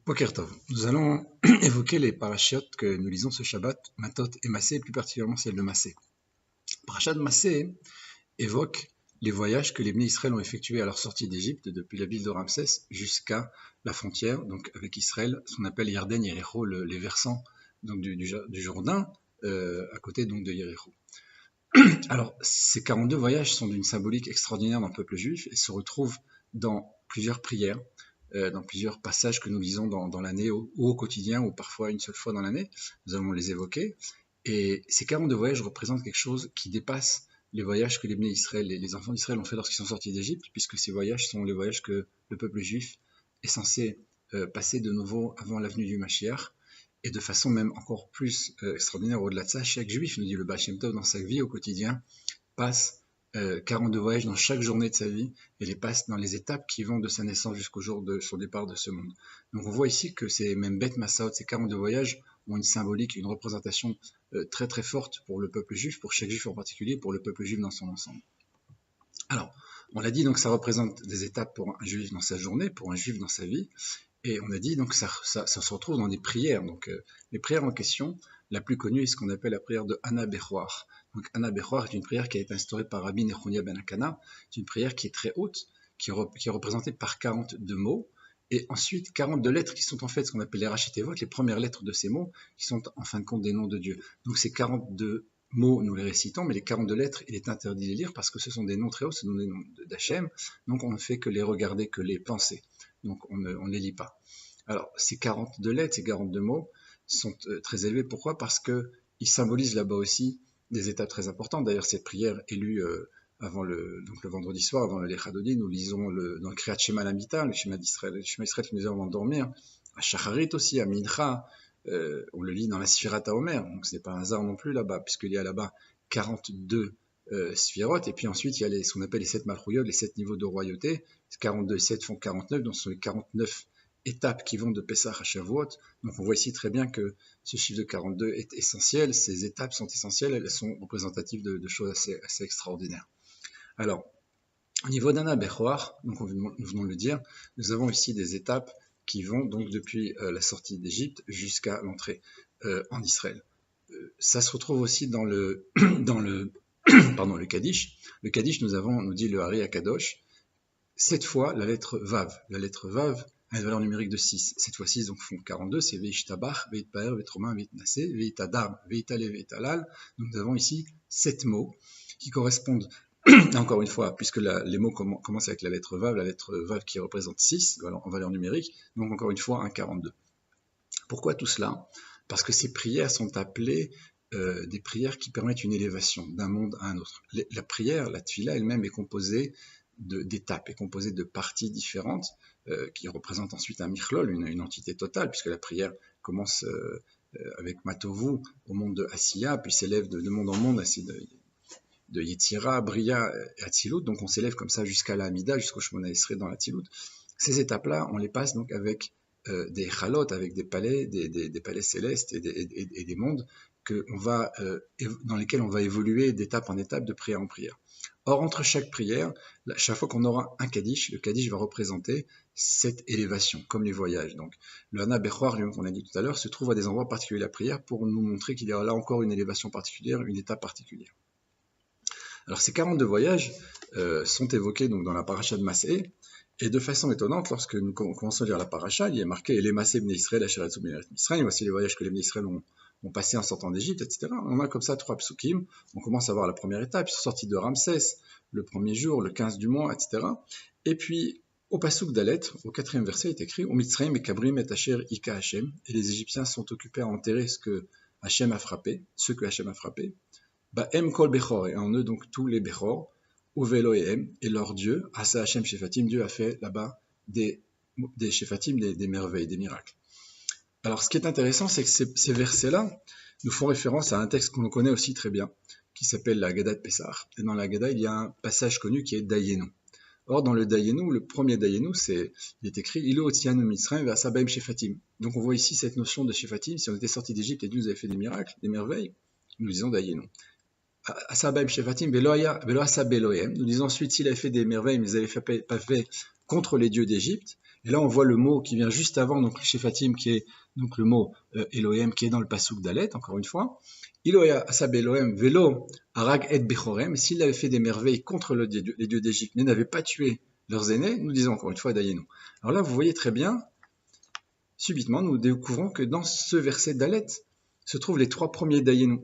Boker Tov. Nous allons évoquer les parachiotes que nous lisons ce Shabbat, Matot et Massé, plus particulièrement celle de Massé. Parachat de Massé évoque les voyages que les Bnei Israël ont effectués à leur sortie d'Égypte, depuis la ville de Ramsès jusqu'à la frontière, donc avec Israël, ce qu'on appelle Yarden, Yericho, les versants donc du Jourdain, à côté donc de Yericho. Alors, ces 42 voyages sont d'une symbolique extraordinaire dans le peuple juif et se retrouvent dans plusieurs prières, dans plusieurs passages que nous lisons dans l'année ou au quotidien ou parfois une seule fois dans l'année. Nous allons les évoquer. Et ces 42 voyages représentent quelque chose qui dépasse les voyages que les Bnei Israël, les enfants d'Israël ont fait lorsqu'ils sont sortis d'Égypte, puisque ces voyages sont les voyages que le peuple juif est censé passer de nouveau avant l'avenue du Mashiach. Et de façon même encore plus extraordinaire, au-delà de ça, chaque juif, nous dit le Baal Shem Tov, dans sa vie au quotidien, passe 42 voyages dans chaque journée de sa vie et les passe dans les étapes qui vont de sa naissance jusqu'au jour de son départ de ce monde. Donc on voit ici que ces mêmes bêtes Massaot, ces 42 voyages ont une symbolique, une représentation très très forte pour le peuple juif, pour chaque juif en particulier, pour le peuple juif dans son ensemble. Alors, on l'a dit, donc ça représente des étapes pour un juif dans sa journée, pour un juif dans sa vie, et on a dit donc ça se retrouve dans des prières. Donc les prières en question, la plus connue est ce qu'on appelle la prière de Anna Bechouar. Donc Anna Bechouar est une prière qui a été instaurée par Rabbi Nechunia ben Akana. C'est une prière qui est très haute, qui est représentée par 42 mots, et ensuite 42 lettres qui sont en fait ce qu'on appelle les Rachitevot, les premières lettres de ces mots, qui sont en fin de compte des noms de Dieu. Donc ces 42 mots, nous les récitons, mais les 42 lettres, il est interdit de les lire parce que ce sont des noms très hauts, ce sont des noms d'Hachem, donc on ne fait que les regarder, que les penser. Donc on ne les lit pas. Alors ces 42 lettres, ces 42 mots sont très élevés. Pourquoi? Parce qu'ils symbolisent là-bas aussi des étapes très importantes. D'ailleurs cette prière est lue avant le vendredi soir, avant le Lechadodi, nous lisons dans le Kriyat Shema l'Amita, le Shema d'Israël, le Shema Israël qui nous dit avant de dormir, à Shacharit aussi, à Mincha, on le lit dans la Sfirat HaOmer, donc ce n'est pas un hasard non plus là-bas, puisqu'il y a là-bas 42 Sphirot, et puis ensuite il y a ce qu'on appelle les 7 Malchouyot, les 7 niveaux de royauté, 42 et 7 font 49, donc ce sont les 49 étapes qui vont de Pessah à Shavuot. Donc on voit ici très bien que ce chiffre de 42 est essentiel, ces étapes sont essentielles, elles sont représentatives de choses assez extraordinaires. Alors, au niveau d'Anna Bechouar, donc nous venons de le dire, nous avons ici des étapes qui vont donc depuis la sortie d'Égypte jusqu'à l'entrée en Israël. Ça se retrouve aussi dans le Kaddish. Le Kaddish, nous dit le Hari Akadosh, 7 fois la lettre Vav. La lettre Vav a une valeur numérique de 6. Cette fois 6 donc font 42, c'est Veishtabach, Veitpaer, Veitromain, Veitnasé, Veitadam, Veitale, Veitalal. Donc nous avons ici 7 mots qui correspondent, encore une fois, puisque les mots commencent avec la lettre Vav qui représente 6 en valeur numérique, donc encore une fois un 42. Pourquoi tout cela? Parce que ces prières sont appelées des prières qui permettent une élévation d'un monde à un autre. La prière, la tfila elle-même est composée d'étapes, est composée de parties différentes qui représentent ensuite un michlol, une entité totale, puisque la prière commence avec Matovu au monde de Asiya, puis s'élève de monde en monde, de Yetzira, Bria et Atzilut, donc on s'élève comme ça jusqu'à la Hamida, jusqu'au Shemona Esrei dans l'Atzilut. Ces étapes-là, on les passe donc avec des chalot, avec des palais, des palais célestes et des mondes dans lesquels on va évoluer d'étape en étape, de prière en prière. Or, entre chaque prière, chaque fois qu'on aura un Kaddish, le Kaddish va représenter cette élévation, comme les voyages. Donc, le Hana Bechouar, qu'on a dit tout à l'heure, se trouve à des endroits particuliers de la prière pour nous montrer qu'il y a là encore une élévation particulière, une étape particulière. Alors, ces 42 voyages sont évoqués donc dans la paracha de Massé, et de façon étonnante, lorsque nous commençons à lire la paracha, il y a marqué « Les Massé Bnei Israël, Asher Yatzou Bnei Israël », voici les voyages que les Bnei Israël ont passé en sortant d'Égypte, etc. On a comme ça 3 psukim. On commence à voir la première étape, ils sont sortis de Ramsès, le premier jour, le 15 du mois, etc. Et puis, au pasuk d'Alet, au 4e verset, il est écrit « O Mitzrayim et Kabrim et Asher Ika Hashem » et les Égyptiens sont occupés à enterrer ceux que Hashem a frappé. Ba'em kol bechor, et en eux donc tous les bechor, Uvelohem, et leur Dieu, Asa Hashem Shefatim, Dieu a fait là-bas des Shefatim, des merveilles, des miracles. Alors ce qui est intéressant, c'est que ces versets-là nous font référence à un texte qu'on connaît aussi très bien, qui s'appelle la Haggadah de Pessah. Et dans la Haggadah, il y a un passage connu qui est Dayenu. Or, dans le Dayenu, le premier Dayenu, il est écrit Ilo Otzianu Mitzrayim ve'asabaim Shefatim. Donc on voit ici cette notion de Shefatim. Si on était sorti d'Égypte et Dieu nous avait fait des miracles, des merveilles, nous disons Dayenu. Asabaim Shefatim velo asa belohem. Nous disons ensuite s'il avait fait des merveilles, mais il n'avait pas fait contre les dieux d'Égypte. Et là, on voit le mot qui vient juste avant, donc le Shefatim, qui est donc le mot Elohim, qui est dans le Passouk d'Alet, encore une fois. Iloya asab Elohim velo arag et bechorem. S'il avait fait des merveilles contre les dieux d'Égypte, mais n'avait pas tué leurs aînés, nous disons encore une fois Dayenu. Alors là, vous voyez très bien, subitement, nous découvrons que dans ce verset d'Alet se trouvent les 3 premiers Dayenu.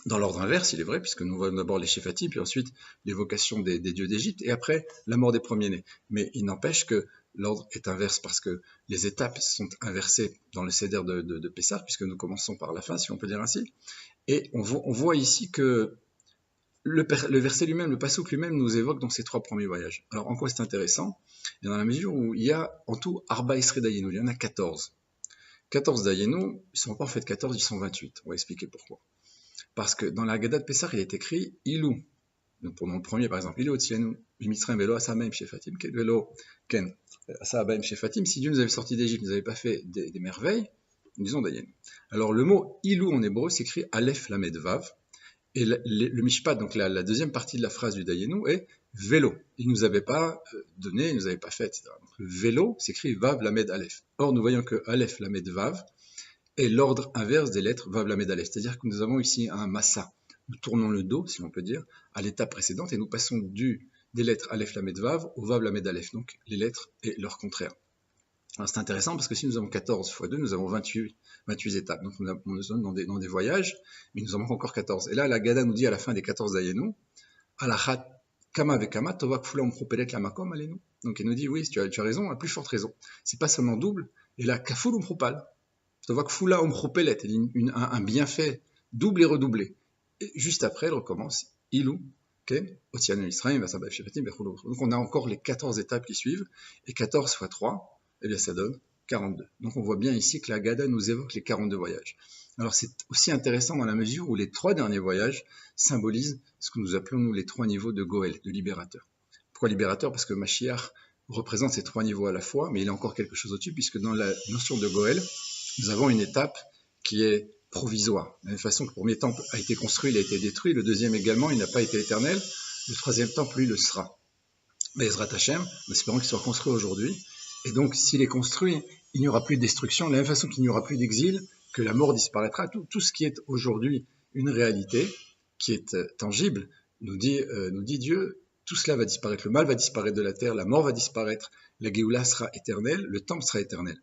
Dans l'ordre inverse, il est vrai, puisque nous voyons d'abord les Shefatim, puis ensuite l'évocation des dieux d'Égypte, et après la mort des premiers-nés. Mais il n'empêche que l'ordre est inverse parce que les étapes sont inversées dans le Seder de Pessah, puisque nous commençons par la fin, si on peut dire ainsi. Et on voit ici que le verset lui-même, le passouk lui-même, nous évoque dans ces 3 premiers voyages. Alors en quoi c'est intéressant? Et dans la mesure où il y a en tout Arba Isre Dayenu, il y en a 14. 14 Dayenu, ils ne sont pas en fait 14, ils sont 28. On va expliquer pourquoi. Parce que dans la Haggadah de Pessah, il est écrit Ilou. Donc pour le premier, par exemple, Ilou Tienu, Mitzrayim Velo Asabaim Shefatim, Velo Ken Asabaim Shefatim. Si Dieu nous avait sortis d'Égypte, nous n'avait pas fait des merveilles, nous disons Dayen. Alors le mot Ilou en hébreu s'écrit Aleph Lamed Vav. Et le Mishpat, donc la deuxième partie de la phrase du Dayenu, est vélo. Il ne nous avait pas donné, il ne nous avait pas fait, etc. Donc le vélo s'écrit Vav Lamed Aleph. Or, nous voyons que Aleph Lamed Vav est l'ordre inverse des lettres Vav Lamed Aleph. C'est-à-dire que nous avons ici un massa. Nous tournons le dos, si l'on peut dire, à l'étape précédente et nous passons des lettres Aleph Lamed Vav au Vav Lamed Aleph. Donc les lettres et leur contraire. Alors c'est intéressant parce que si nous avons 14 x 2, nous avons 28 étapes. Donc nous sommes dans des voyages, mais nous en manquons encore 14. Et là, la Gada nous dit à la fin des 14 Dayenu, Alachat Kama Vekama, Tova Kfula Umchopelet Lamakom Alenu. Donc elle nous dit, oui, tu as raison, à plus forte raison. C'est pas seulement double, et là, Kaful Umchopal. Tova Kfula Umchopelet, un bienfait double et redoublé. Et juste après, elle recommence, Ilou, Otianu Israël, Vasabav Shefatim, Bechulu. Donc on a encore les 14 étapes qui suivent, et 14 x 3, eh bien ça donne 42. Donc on voit bien ici que la Haggadah nous évoque les 42 voyages. Alors c'est aussi intéressant dans la mesure où les 3 derniers voyages symbolisent ce que nous appelons nous les 3 niveaux de Goël, de libérateur. Pourquoi libérateur? Parce que Mashiach représente ces 3 niveaux à la fois, mais il a encore quelque chose au-dessus, puisque dans la notion de Goël, nous avons une étape qui est provisoire. De la même façon que le premier temple a été construit, il a été détruit, le deuxième également, il n'a pas été éternel, le troisième temple, lui, le sera. Mais Ezrat Hashem, en espérant qu'il soit construit aujourd'hui, et donc, s'il est construit, il n'y aura plus de destruction, de la même façon qu'il n'y aura plus d'exil, que la mort disparaîtra. Tout ce qui est aujourd'hui une réalité, qui est tangible, nous dit Dieu, tout cela va disparaître. Le mal va disparaître de la terre, la mort va disparaître, la Géoula sera éternelle, le temple sera éternel.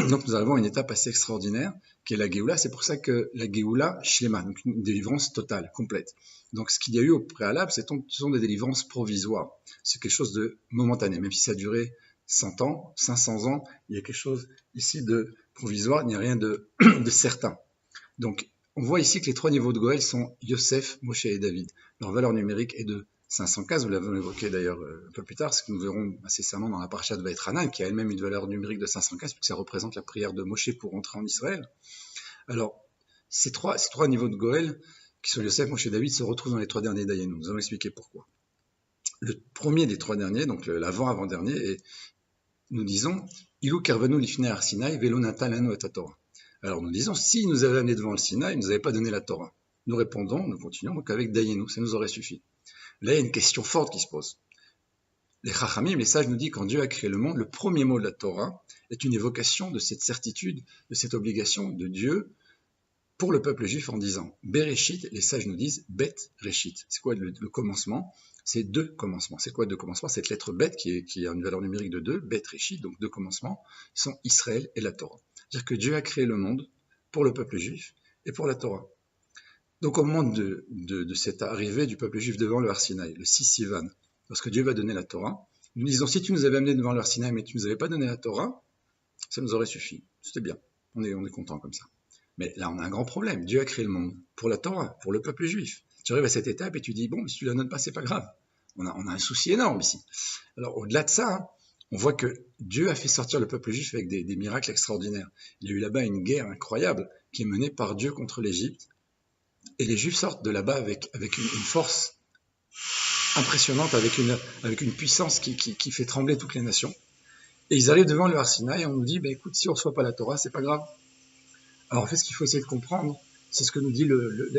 Donc nous arrivons à une étape assez extraordinaire, qui est la Géoula. C'est pour ça que la Géoula, Shlema, donc une délivrance totale, complète. Donc ce qu'il y a eu au préalable, ce sont des délivrances provisoires. C'est quelque chose de momentané, même si ça a duré 100 ans, 500 ans, il y a quelque chose ici de provisoire, il n'y a rien de certain. Donc, on voit ici que les 3 niveaux de Goël sont Yosef, Moshe et David. Leur valeur numérique est de 515, vous l'avez évoqué d'ailleurs un peu plus tard, ce que nous verrons incessamment dans la paracha de Vaïtranan, qui a elle-même une valeur numérique de 515, puisque ça représente la prière de Moshe pour entrer en Israël. Alors, ces trois niveaux de Goël, qui sont Yosef, Moshe et David, se retrouvent dans les 3 derniers Dayenu. Nous allons expliquer pourquoi. Le premier des 3 derniers, donc l'avant-avant-dernier, est nous disons, Ilou Kervenu Lifnei Har Sinai Velo Natan Lanu et Torah. Alors nous disons, s'il nous avait amené devant le Sinaï, il ne nous avait pas donné la Torah. Nous répondons, nous continuons, donc avec Dayenu, ça nous aurait suffi. Là, il y a une question forte qui se pose. Les Chachamim, les sages nous disent, quand Dieu a créé le monde, le premier mot de la Torah est une évocation de cette certitude, de cette obligation de Dieu pour le peuple juif en disant, Bereshit, les sages nous disent, Bet Reshit. C'est quoi le commencement? C'est 2 commencements. C'est quoi 2 commencements? Cette lettre Bet, qui a une valeur numérique de 2, Bet Reshit, donc 2 commencements, sont Israël et la Torah. C'est-à-dire que Dieu a créé le monde pour le peuple juif et pour la Torah. Donc au moment de cette arrivée du peuple juif devant le Har Sinaï, le 6 Sivan, lorsque Dieu va donner la Torah, nous disons, si tu nous avais amené devant le Har Sinaï, mais tu ne nous avais pas donné la Torah, ça nous aurait suffi. C'était bien. On est content comme ça. Mais là, on a un grand problème. Dieu a créé le monde pour la Torah, pour le peuple juif. Tu arrives à cette étape et tu dis, bon, mais si tu la donnes pas, c'est pas grave. On a un souci énorme ici. Alors, au-delà de ça, on voit que Dieu a fait sortir le peuple juif avec des miracles extraordinaires. Il y a eu là-bas une guerre incroyable qui est menée par Dieu contre l'Égypte. Et les Juifs sortent de là-bas avec une force impressionnante, avec une puissance qui fait trembler toutes les nations. Et ils arrivent devant le Har Sinaï et on nous dit, écoute, si on ne reçoit pas la Torah, c'est pas grave. Alors en fait, ce qu'il faut essayer de comprendre, c'est ce que nous dit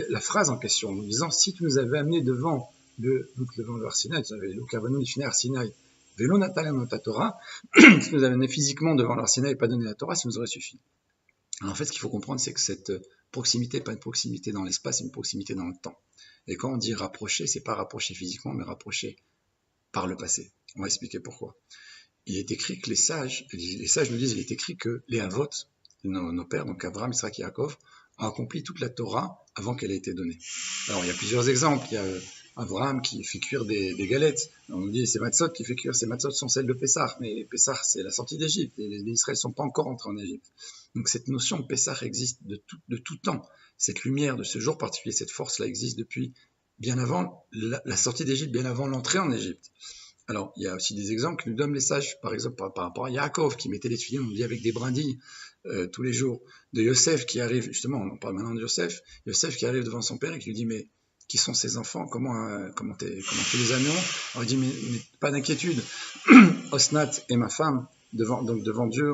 la phrase en question, en nous disant, si tu nous avais amené devant le Har Sinaï, tu avais le Kervenu Lifnei Har Sinaï, Velo natalem ta Torah, si nous amené physiquement devant l'Arsinaï et pas donné la Torah, ça nous aurait suffi. Alors en fait, ce qu'il faut comprendre, c'est que cette proximité n'est pas une proximité dans l'espace, c'est une proximité dans le temps. Et quand on dit rapprocher, c'est pas rapprocher physiquement, mais rapprocher par le passé. On va expliquer pourquoi. Il est écrit que les sages nous disent, il est écrit que les Avot, nos pères, donc Abraham, Isaac et Yaakov, ont accompli toute la Torah avant qu'elle ait été donnée. Alors il y a plusieurs exemples. Il y a Abraham qui fait cuire des galettes. On nous dit c'est Matzot qui fait cuire. Ces Matzot sont celles de Pessah. Mais Pessah, c'est la sortie d'Égypte. Et les Israéliens ne sont pas encore entrés en Égypte. Donc cette notion de Pessah existe de tout temps. Cette lumière de ce jour particulier, cette force-là existe depuis bien avant la sortie d'Égypte, bien avant l'entrée en Égypte. Alors, il y a aussi des exemples qui nous donnent les sages, par exemple par rapport à Yaakov, qui mettait les tefilines, on dit avec des brindilles tous les jours, de Yosef qui arrive, justement, on parle maintenant de Yosef qui arrive devant son père et qui lui dit, mais qui sont ces enfants, comment tu les annonces? Alors il dit, mais pas d'inquiétude, Osnat est ma femme, devant Dieu,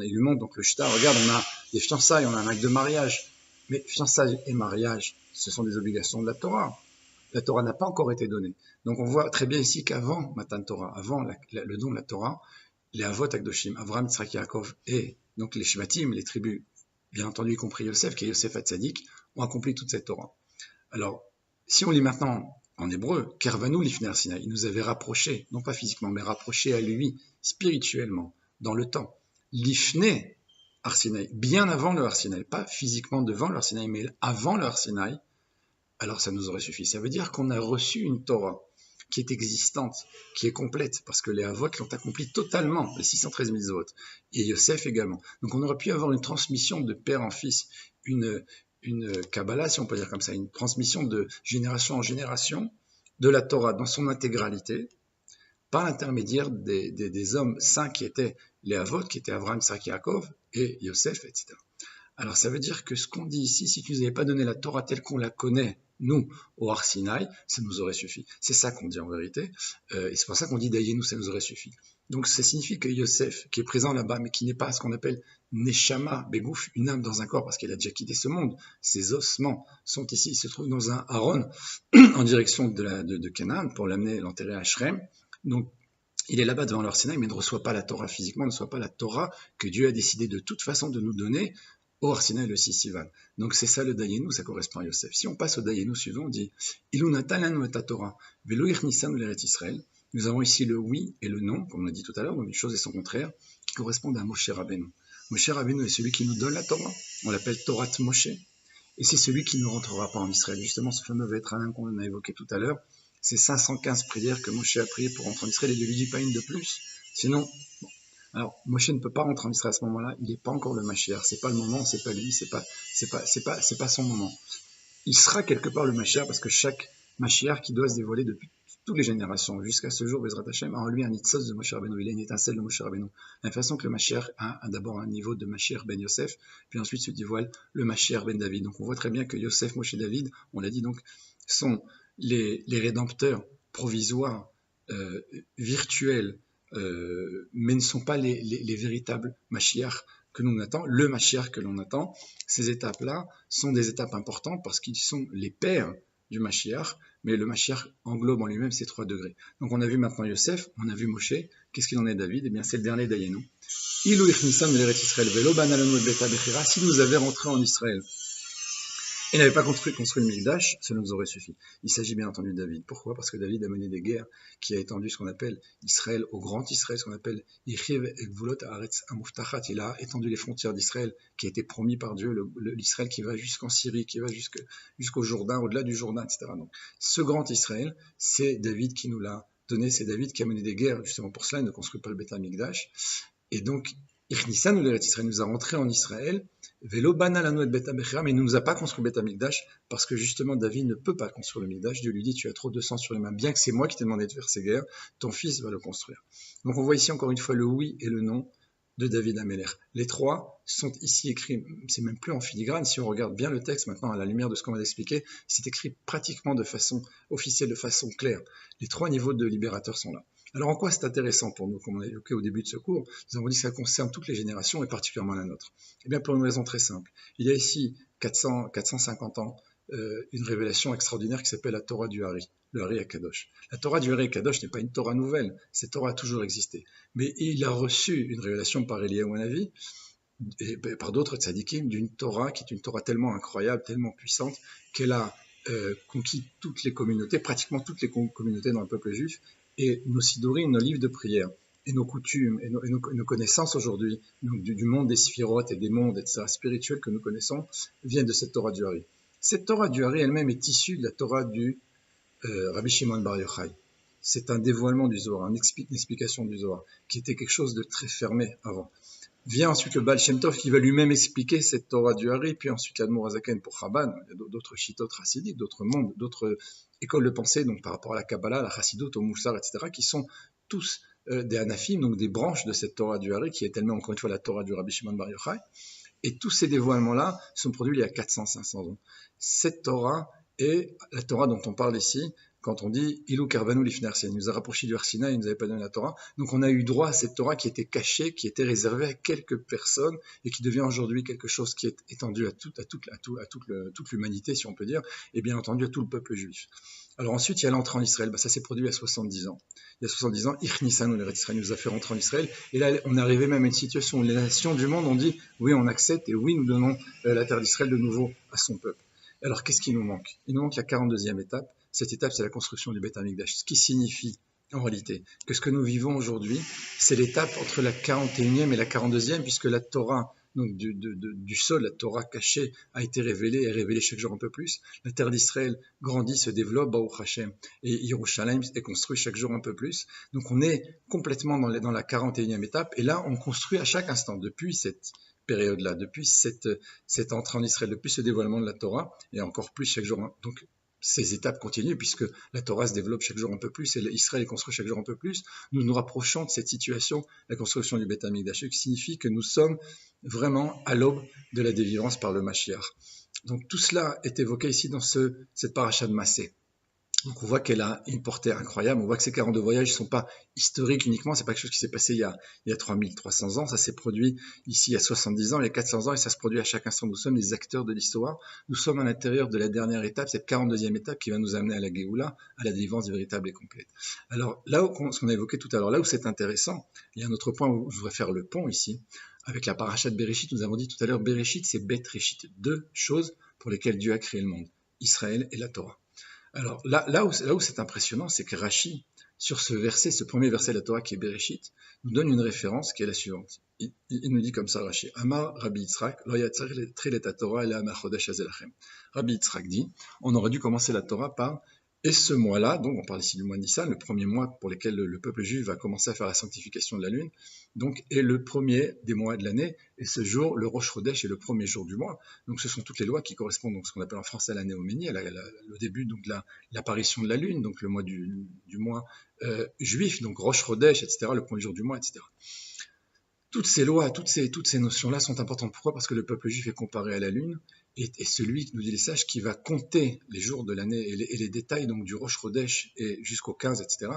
il lui montre donc le shtar, regarde, on a des fiançailles, on a un acte de mariage, mais fiançailles et mariage, ce sont des obligations de la Torah. La Torah n'a pas encore été donnée. Donc on voit très bien ici qu'avant Matan Torah, avant le don de la Torah, les Avot Akdoshim, Avraham, Yitzhak, Yaakov et donc les Shvatim, les tribus, bien entendu y compris Yosef, qui est Yosef Hatzadik, ont accompli toute cette Torah. Alors, si on lit maintenant en hébreu, Kervanu Lifnei Arsinaï, il nous avait rapprochés, non pas physiquement, mais rapprochés à lui, spirituellement, dans le temps. Lifnei Arsinaï, bien avant le Arsinaï, pas physiquement devant le Arsinaï, mais avant le Arsinaï, alors ça nous aurait suffi. Ça veut dire qu'on a reçu une Torah qui est existante, qui est complète, parce que les Avot l'ont accompli totalement, les 613 000 autres, et Yosef également. Donc on aurait pu avoir une transmission de père en fils, une Kabbalah, si on peut dire comme ça, une transmission de génération en génération de la Torah dans son intégralité, par l'intermédiaire des hommes saints qui étaient les Avot, qui étaient Avraham, Isaac, Yaakov, et Yosef, etc. Alors ça veut dire que ce qu'on dit ici, si tu nous avais pas donné la Torah telle qu'on la connaît, nous, au Har Sinaï, ça nous aurait suffi. C'est ça qu'on dit en vérité, et c'est pour ça qu'on dit Dayenu, ça nous aurait suffi. Donc ça signifie que Yosef, qui est présent là-bas, mais qui n'est pas ce qu'on appelle Neshama, Begouf, une âme dans un corps, parce qu'il a déjà quitté ce monde, ses ossements sont ici, il se trouve dans un Aaron, en direction de Canaan, pour l'enterrer à Shrem. Donc il est là-bas devant leur Sinaï, mais ne reçoit pas la Torah physiquement, ne reçoit pas la Torah que Dieu a décidé de toute façon de nous donner au Har Sinaï le 6 Sivan. Donc c'est ça le Dayenu, ça correspond à Yosef. Si on passe au Dayenu suivant, on dit Ilu natalanu et Torah, velo irnisanu l'Eret Israël. Nous avons ici le oui et le non, comme on l'a dit tout à l'heure, donc une chose et son contraire, qui correspondent à Moshe Rabbeinu. Moshe Rabbeinu est celui qui nous donne la Torah, on l'appelle Torat Moshe, et c'est celui qui ne rentrera pas en Israël. Justement, ce fameux Vetranim qu'on a évoqué tout à l'heure, c'est 515 prières que Moshe a priées pour rentrer en Israël, et ne lui dit pas une de plus. Sinon, bon. Alors, Moshe ne peut pas rentrer en Israël à ce moment-là, il n'est pas encore le Mashiach, c'est pas le moment, c'est pas lui, c'est pas son moment. Il sera quelque part le Mashiach parce que chaque Mashiach qui doit se dévoiler depuis toutes les générations, jusqu'à ce jour, Bezrat Hashem, a en lui un nitzos de Moshe Rabbeinu, il a une étincelle de Moshe Rabbeinu. De la façon que le Mashiach a d'abord un niveau de Mashiach ben Yosef, puis ensuite se dévoile le Mashiach ben David. Donc on voit très bien que Yosef, Moshe et David, on l'a dit donc, sont les rédempteurs provisoires, virtuels, mais ne sont pas les véritables Mashiach que l'on attend, le Mashiach que l'on attend. Ces étapes-là sont des étapes importantes parce qu'ils sont les pères du Mashiach, mais le Mashiach englobe en lui-même ces 3 degrés. Donc on a vu maintenant Yosef, on a vu Moshe, qu'est-ce qu'il en est David? Eh bien c'est le dernier Dayenu. Si nous avait rentré en Israël et n'avait pas construit le Mikdash, ça nous aurait suffi. Il s'agit bien entendu de David. Pourquoi? Parce que David a mené des guerres qui a étendu ce qu'on appelle Israël au grand Israël, ce qu'on appelle Yichiv Ekvulot Haaretz Hamuftachat. Il a étendu les frontières d'Israël qui a été promis par Dieu, l'Israël qui va jusqu'en Syrie, qui va jusqu'au Jourdain, au-delà du Jourdain, etc. Donc, ce grand Israël, c'est David qui nous l'a donné, c'est David qui a mené des guerres, justement pour cela, il ne construit pas le Beth Amikdash. Et donc, Irnissan, Israël nous a rentré en Israël, Velo banal anu et Bet HaBechira, mais il ne nous a pas construit Bet HaMikdash parce que justement David ne peut pas construire le Mikdash. Dieu lui dit tu as trop de sang sur les mains, bien que c'est moi qui t'ai demandé de faire ces guerres, ton fils va le construire. Donc on voit ici encore une fois le oui et le non de David Améler. Les 3 sont ici écrits, c'est même plus en filigrane, si on regarde bien le texte maintenant à la lumière de ce qu'on va expliquer, c'est écrit pratiquement de façon officielle, de façon claire. Les 3 niveaux de libérateurs sont là. Alors en quoi c'est intéressant pour nous, comme on a évoqué au début de ce cours, nous avons dit que ça concerne toutes les générations et particulièrement la nôtre. Eh bien pour une raison très simple. Il y a ici 450 ans une révélation extraordinaire qui s'appelle la Torah du Hari, le Hari Akadosh. La Torah du Hari Akadosh n'est pas une Torah nouvelle, cette Torah a toujours existé. Mais il a reçu une révélation par Eliyahu Hanavi et par d'autres tzadikim d'une Torah qui est une Torah tellement incroyable, tellement puissante, qu'elle a conquis toutes les communautés, pratiquement toutes les communautés dans le peuple juif, et nos sidorim, nos livres de prière, et nos coutumes, et nos connaissances aujourd'hui, du monde des sphirotes et des mondes, etc., spirituels que nous connaissons, viennent de cette Torah du Hari. Cette Torah du Hari elle-même est issue de la Torah du Rabbi Shimon Bar Yochai. C'est un dévoilement du Zohar, une explication du Zohar, qui était quelque chose de très fermé avant. Vient ensuite le Baal Shem Tov qui va lui-même expliquer cette Torah du Hari, puis ensuite l'Admor Hazaken pour Chabad, il y a d'autres shittot chassidiques, d'autres mondes, d'autres écoles de pensée, donc par rapport à la Kabbalah, la Chassidut, au Moussar, etc., qui sont tous des Hanafim, donc des branches de cette Torah du Hari, qui est elle-même encore une fois la Torah du Rabbi Shimon Bar Yochai. Et tous ces dévoilements-là sont produits il y a 400-500 ans. Cette Torah est la Torah dont on parle ici, quand on dit « Ilou karvanu lifnei Har Sinaï », il nous a rapprochés du Har Sinaï, il nous avait pas donné la Torah. Donc on a eu droit à cette Torah qui était cachée, qui était réservée à quelques personnes et qui devient aujourd'hui quelque chose qui est étendu à toute l'humanité, si on peut dire, et bien entendu à tout le peuple juif. Alors ensuite, il y a l'entrée en Israël. Ça s'est produit il y a 70 ans. Il y a 70 ans, Ichnisanu l'Eretz Israël nous a fait rentrer en Israël. Et là, on est arrivé même à une situation où les nations du monde ont dit « Oui, on accepte et oui, nous donnons la terre d'Israël de nouveau à son peuple ». Alors, qu'est-ce qui nous manque? Il nous manque la 42e étape. Cette étape, c'est la construction du Beth Amikdash, ce qui signifie, en réalité, que ce que nous vivons aujourd'hui, c'est l'étape entre la 41e et la 42e, puisque la Torah, donc du sol, la Torah cachée, a été révélée et révélée chaque jour un peu plus. La terre d'Israël grandit, se développe, Baruch Hashem, et Yerushalayim est construit chaque jour un peu plus. Donc on est complètement dans la 41e étape, et là, on construit à chaque instant, depuis cette période-là, depuis cette entrée en Israël, depuis ce dévoilement de la Torah, et encore plus chaque jour. Donc, ces étapes continuent puisque la Torah se développe chaque jour un peu plus et Israël est construit chaque jour un peu plus. Nous nous rapprochons de cette situation, la construction du Beth Amikdash, qui signifie que nous sommes vraiment à l'aube de la délivrance par le Mashiach. Donc tout cela est évoqué ici dans cette paracha de Massé. Donc on voit qu'elle a une portée incroyable, on voit que ces 42 voyages ne sont pas historiques uniquement, c'est pas quelque chose qui s'est passé il y a 3300 ans, ça s'est produit ici il y a 70 ans, il y a 400 ans, et ça se produit à chaque instant. Nous sommes les acteurs de l'histoire, nous sommes à l'intérieur de la dernière étape, cette 42e étape qui va nous amener à la Géoula, à la délivrance véritable et complète. Alors là où, ce qu'on a évoqué tout à l'heure, là où c'est intéressant, il y a un autre point où je voudrais faire le pont ici, avec la paracha de Bereshit, nous avons dit tout à l'heure, Bereshit c'est Bet Reshit, deux choses pour lesquelles Dieu a créé le monde, Israël et la Torah. Alors là où c'est impressionnant, c'est que Rashi, sur ce verset, ce premier verset de la Torah qui est Bereshit, nous donne une référence qui est la suivante. Il nous dit comme ça, Rashi, Amar Rabbi Yitzhak, lo yatzarich trilet Torah ela amar chodesh hazeh lachem. Rabbi Yitzhak dit, on aurait dû commencer la Torah par et ce mois-là, donc on parle ici du mois Nissan, le premier mois pour lequel le peuple juif va commencer à faire la sanctification de la lune, donc est le premier des mois de l'année, et ce jour, le Rosh Chodesh est le premier jour du mois. Donc ce sont toutes les lois qui correspondent donc ce qu'on appelle en français à l'année Oménie, le début donc l'apparition de la lune, donc le mois du mois juif, donc Rosh Chodesh, etc., le premier jour du mois, etc. Toutes ces lois, toutes ces notions-là sont importantes. Pourquoi? Parce que le peuple juif est comparé à la lune, et celui, nous dit les sages, qui va compter les jours de l'année et les détails donc du Rosh Chodesh et jusqu'au 15, etc.,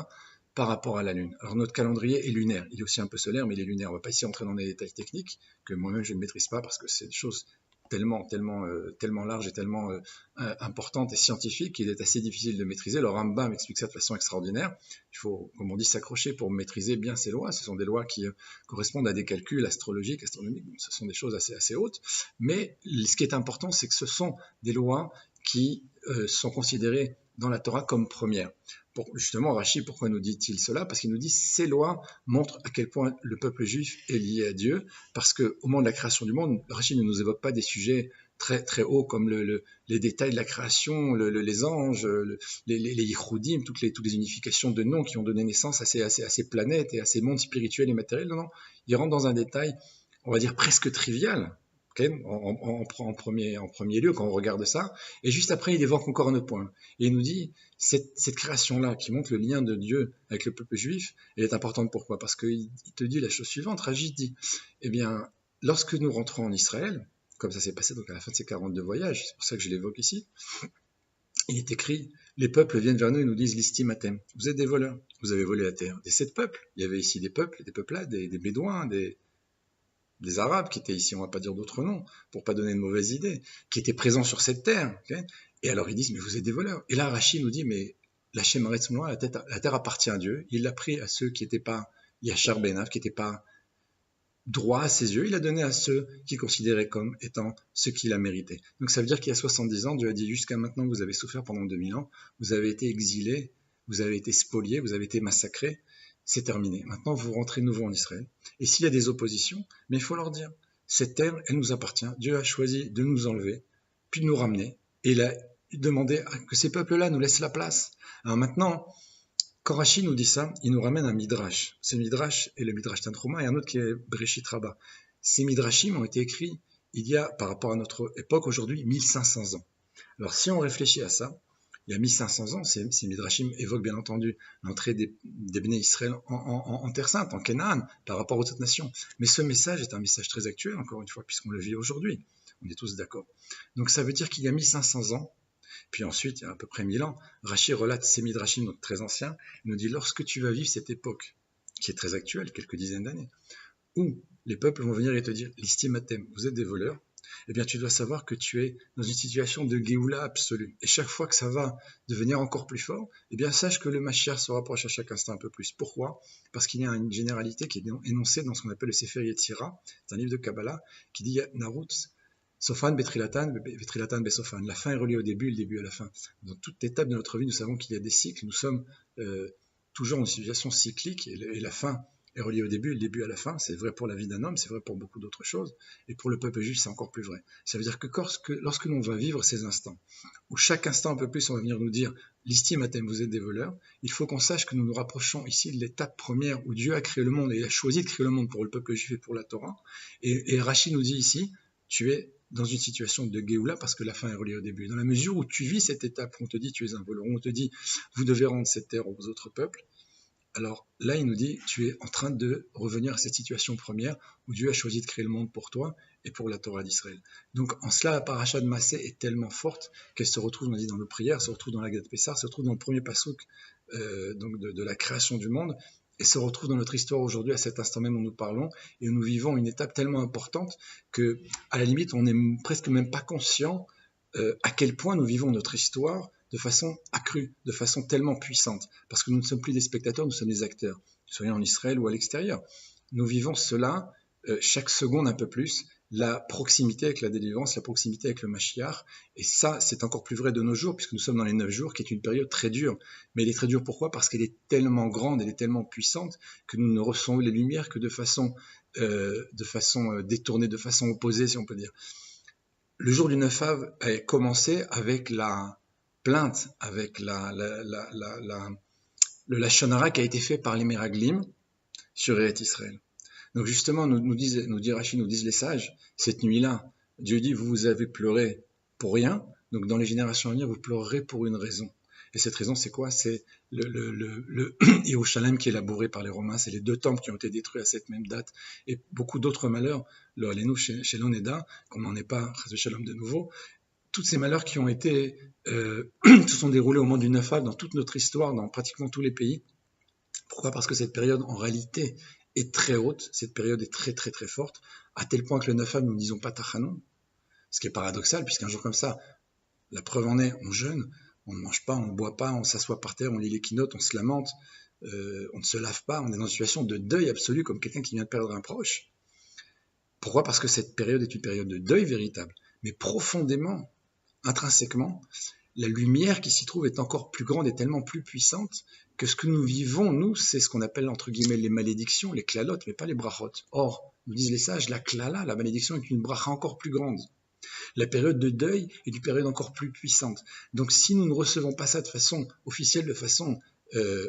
par rapport à la lune. Alors notre calendrier est lunaire, il est aussi un peu solaire, mais il est lunaire. On ne va pas ici entrer dans les détails techniques, que moi-même je ne maîtrise pas, parce que c'est des choses tellement larges et tellement importantes et scientifiques qu'il est assez difficile de maîtriser. Le Rambam explique ça de façon extraordinaire. Il faut, comme on dit, s'accrocher pour maîtriser bien ces lois. Ce sont des lois qui correspondent à des calculs astrologiques, astronomiques. Ce sont des choses assez hautes. Mais ce qui est important, c'est que ce sont des lois qui sont considérées dans la Torah comme premières. Justement, Rashi, pourquoi nous dit-il cela? Parce qu'il nous dit ces lois montrent à quel point le peuple juif est lié à Dieu, parce qu'au moment de la création du monde, Rashi ne nous évoque pas des sujets très très hauts comme les détails de la création, les anges, les yichoudim, toutes les unifications de noms qui ont donné naissance à ces planètes et à ces mondes spirituels et matériels. Non, il rentre dans un détail, on va dire presque trivial, en premier lieu quand on regarde ça, et juste après il évoque encore un autre point, et il nous dit cette création-là qui montre le lien de Dieu avec le peuple juif, elle est importante. Pourquoi? Parce qu'il te dit la chose suivante. Rashi dit, eh bien, lorsque nous rentrons en Israël, comme ça s'est passé donc à la fin de ces 42 voyages, c'est pour ça que je l'évoque ici, il est écrit, les peuples viennent vers nous et nous disent l'istimatem, vous êtes des voleurs, vous avez volé la terre. Des 7 peuples, il y avait ici des peuplades, des bédouins, des Arabes qui étaient ici, on ne va pas dire d'autres noms, pour pas donner de mauvaises idées, qui étaient présents sur cette terre. Okay, Et alors ils disent, mais vous êtes des voleurs. Et là, Rachid nous dit, mais la la terre appartient à Dieu. Il l'a pris à ceux qui n'étaient pas Yachar Benav, qui n'étaient pas droit à ses yeux. Il a donné à ceux qu'il considérait comme étant ceux qu'il a mérité. Donc ça veut dire qu'il y a 70 ans, Dieu a dit, jusqu'à maintenant, vous avez souffert pendant 2000 ans, vous avez été exilés, vous avez été spoliés, vous avez été massacrés. C'est terminé. Maintenant, vous rentrez nouveau en Israël. Et s'il y a des oppositions, mais il faut leur dire, cette terre, elle nous appartient. Dieu a choisi de nous enlever, puis de nous ramener. Et il a demandé que ces peuples-là nous laissent la place. Alors maintenant, quand Rachid nous dit ça, il nous ramène un midrash. Ce midrash est le midrash Tanchuma et un autre qui est Bereshit Rabbah. Ces midrashim ont été écrits il y a, par rapport à notre époque aujourd'hui, 1500 ans. Alors si on réfléchit à ça, il y a 1500 ans, ces midrashim évoquent bien entendu l'entrée des Béné Israël en Terre Sainte, en Canaan, par rapport aux autres nations. Mais ce message est un message très actuel, encore une fois, puisqu'on le vit aujourd'hui. On est tous d'accord. Donc ça veut dire qu'il y a 1500 ans, puis ensuite, il y a à peu près 1000 ans, Rachid relate ces midrashim, donc très anciens, il nous dit, lorsque tu vas vivre cette époque, qui est très actuelle, quelques dizaines d'années, où les peuples vont venir et te dire, l'istimatem, vous êtes des voleurs, eh bien tu dois savoir que tu es dans une situation de Géoula absolue. Et chaque fois que ça va devenir encore plus fort, eh bien sache que le Mashiach se rapproche à chaque instant un peu plus. Pourquoi? Parce qu'il y a une généralité qui est énoncée dans ce qu'on appelle le Sefer Yetzira, c'est un livre de Kabbalah, qui dit Narutz, Sofan, Betrilatan, Betrilatan, Besofan. La fin est reliée au début, le début à la fin. Dans toute étape de notre vie, nous savons qu'il y a des cycles. Nous sommes toujours dans une situation cyclique et la fin est reliée au début, le début à la fin. C'est vrai pour la vie d'un homme, c'est vrai pour beaucoup d'autres choses. Et pour le peuple juif, c'est encore plus vrai. Ça veut dire que lorsque l'on va vivre ces instants, où chaque instant un peu plus, on va venir nous dire l'istime athème, vous êtes des voleurs, il faut qu'on sache que nous nous rapprochons ici de l'étape première où Dieu a créé le monde et il a choisi de créer le monde pour le peuple juif et pour la Torah. Et Rachid nous dit ici, tu es dans une situation de Géoula parce que la fin est reliée au début. Dans la mesure où tu vis cette étape, où on te dit tu es un voleur, où on te dit vous devez rendre cette terre aux autres peuples, alors là il nous dit tu es en train de revenir à cette situation première où Dieu a choisi de créer le monde pour toi et pour la Torah d'Israël. Donc en cela la paracha de Massé est tellement forte qu'elle se retrouve, on dit, dans nos prières, se retrouve dans la Gad Pessar, se retrouve dans le premier pasouk donc de la création du monde, et se retrouve dans notre histoire aujourd'hui à cet instant même où nous parlons, et où nous vivons une étape tellement importante que, à la limite, on n'est presque même pas conscient à quel point nous vivons notre histoire de façon accrue, de façon tellement puissante, parce que nous ne sommes plus des spectateurs, nous sommes des acteurs, soyons en Israël ou à l'extérieur. Nous vivons cela chaque seconde un peu plus, la proximité avec la délivrance, la proximité avec le Mashiach, et ça, c'est encore plus vrai de nos jours, puisque nous sommes dans les 9 jours, qui est une période très dure. Mais elle est très dure pourquoi? Parce qu'elle est tellement grande, elle est tellement puissante, que nous ne recevons les lumières que de façon détournée, de façon opposée, si on peut dire. Le jour du 9 Av a commencé avec la plainte, avec le Lachon Hara qui a été fait par les Meraglim sur Eretz Israël. Donc justement, nous dit Rachid, nous disent les sages, cette nuit-là, Dieu dit, vous avez pleuré pour rien, donc dans les générations à venir, vous pleurerez pour une raison. Et cette raison, c'est quoi? C'est le Yerushalem qui est labouré par les Romains, c'est les 2 temples qui ont été détruits à cette même date, et beaucoup d'autres malheurs, le Halénou chez l'Oneda, qu'on n'en est pas, Chas Shalom de nouveau, tous ces malheurs qui ont été, se sont déroulés au moment du 9 Av dans toute notre histoire, dans pratiquement tous les pays. Pourquoi? Parce que cette période, en réalité, est très haute, cette période est très très très forte, à tel point que le 9 Av, nous ne disons pas Tachanon, ce qui est paradoxal, puisqu'un jour comme ça, la preuve en est, on jeûne, on ne mange pas, on ne boit pas, on s'assoit par terre, on lit les keynotes, on se lamente, on ne se lave pas, on est dans une situation de deuil absolu, comme quelqu'un qui vient de perdre un proche. Pourquoi? Parce que cette période est une période de deuil véritable, mais profondément, intrinsèquement, la lumière qui s'y trouve est encore plus grande et tellement plus puissante que ce que nous vivons, nous, c'est ce qu'on appelle, entre guillemets, les malédictions, les klalotes, mais pas les brachot. Or, nous disent les sages, la klala, la malédiction, est une bracha encore plus grande. La période de deuil est une période encore plus puissante. Donc si nous ne recevons pas ça de façon officielle, de façon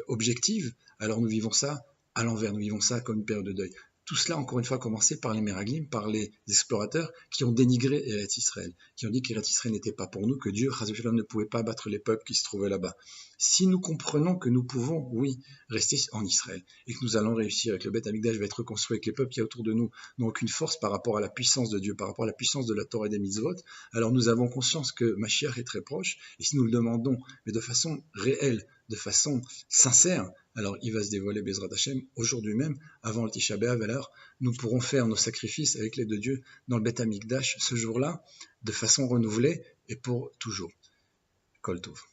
objective, alors nous vivons ça à l'envers, nous vivons ça comme une période de deuil. Tout cela, encore une fois, commencé par les Meraglim, par les explorateurs qui ont dénigré Eretz Israël, qui ont dit qu'Eretz Israël n'était pas pour nous, que Dieu, Chas v'Shalom, ne pouvait pas battre les peuples qui se trouvaient là-bas. Si nous comprenons que nous pouvons, oui, rester en Israël, et que nous allons réussir, et que le Beth Amikdash va être reconstruit, et que les peuples qui y a autour de nous n'ont aucune force par rapport à la puissance de Dieu, par rapport à la puissance de la Torah et des mitzvot, alors nous avons conscience que Mashiach est très proche, et si nous le demandons, mais de façon réelle, de façon sincère, alors il va se dévoiler Bezrat Hashem aujourd'hui même, avant le Tisha B'Av. Alors nous pourrons faire nos sacrifices avec l'aide de Dieu dans le Beth Amikdash ce jour-là, de façon renouvelée et pour toujours. Kol Tov.